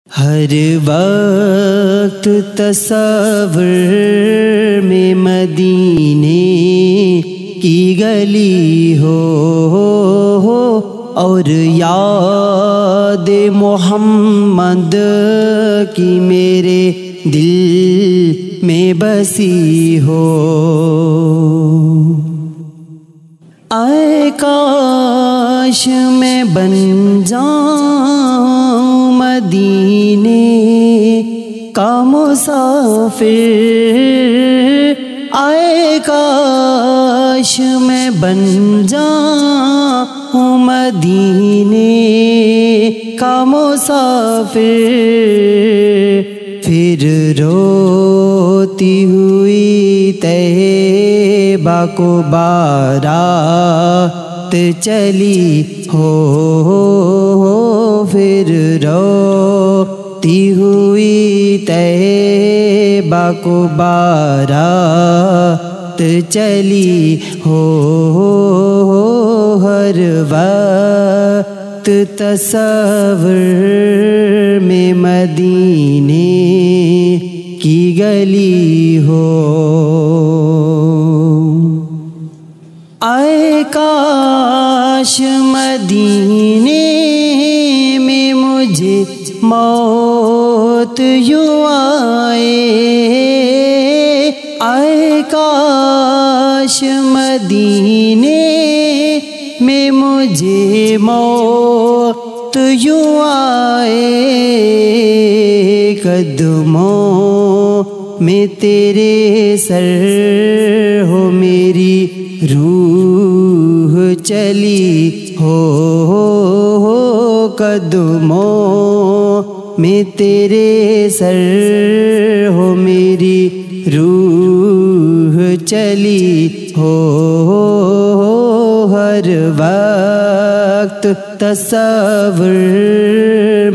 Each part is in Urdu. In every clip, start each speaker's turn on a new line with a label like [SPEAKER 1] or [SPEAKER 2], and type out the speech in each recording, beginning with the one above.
[SPEAKER 1] ہر وقت تصور میں مدینے کی گلی ہو اور یاد محمد کی میرے دل میں بسی ہو۔ اے کاش میں بن جاؤں مدینے کا مسافر، اے کاش میں بن جاؤں مدینے کا مسافر، پھر روتی ہوئی طیبہ کو بارات چلی ہو، پھر روتی ہوئی طیبہ کو بارات چلی ہو۔ ہر وقت تصور میں مدینے کی گلی ہو۔ اے کاش مدینے میں مجھے موت یوں آئے، اے کاش مدینے میں مجھے موت یوں آئے، قدموں میں تیرے سر ہو میری روح چلی ہو، قدموں میں تیرے سر ہو میری روح چلی ہو۔ ہر وقت تصور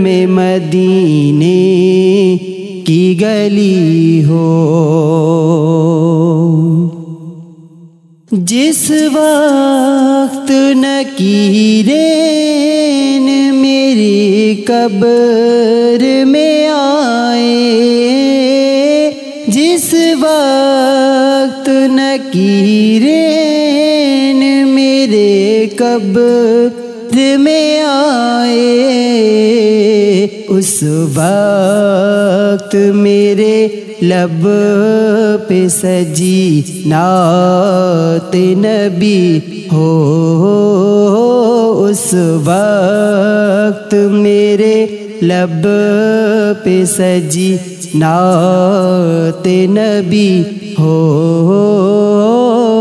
[SPEAKER 1] میں مدینے کی گلی ہو۔ جس وقت نکیرین میری قبر میں آئے، جس وقت نکیرین میرے قبر میں آئے، اس وقت میرے لب پہ سجی نعت نبی ہو، اس وقت میرے لب پہ سجی نعت نبی ہو۔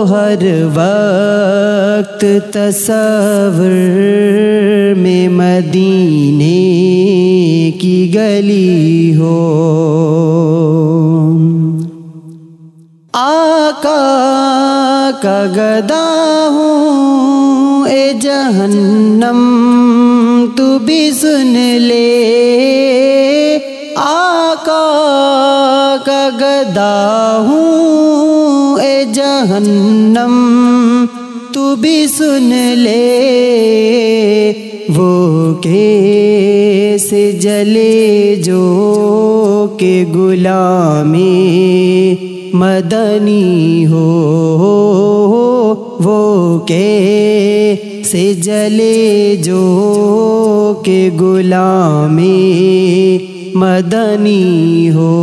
[SPEAKER 1] ہر وقت تصور میں مدینے کی گلی ہو۔ آقا کا گدا ہوں اے جہنم تو بھی سن لے، آقا کا گدا ہوں اے جہنم تو بھی سن لے، وہ کیسے جلے جو کہ غلامی مدنی ہو، وہ کیسے جلے جو کہ غلامی مدنی ہو۔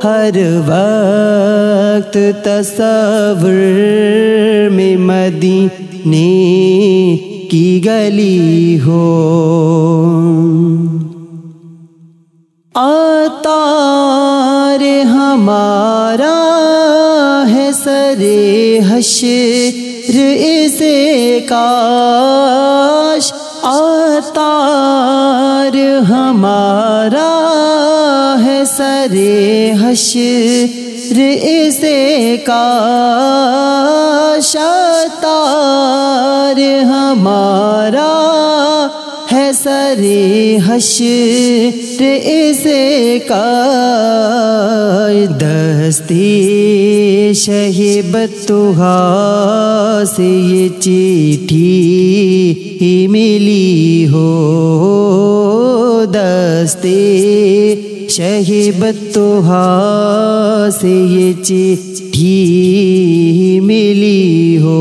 [SPEAKER 1] ہر وقت تصور میں مدینے کی گلی ہو۔ عطار ہمارا ہے سرے حشر اسے کاش، عطار ہمارا ہے سرے حشر اسے کاش، عطار ہمارا ہے سرے حشر اسے کاش، دستی شہیبت سے یہ چٹھی ہی ملی ہو، دستے شہبت سے یہ چٹھی ملی ہو،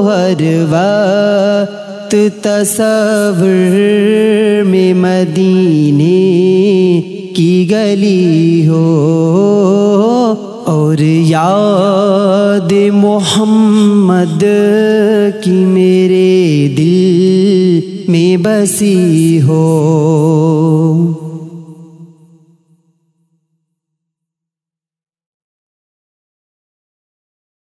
[SPEAKER 1] ہر وقت تصور میں مدینے کی گلی ہو، اور یاد محمد کی میرے دل میں بسی ہو۔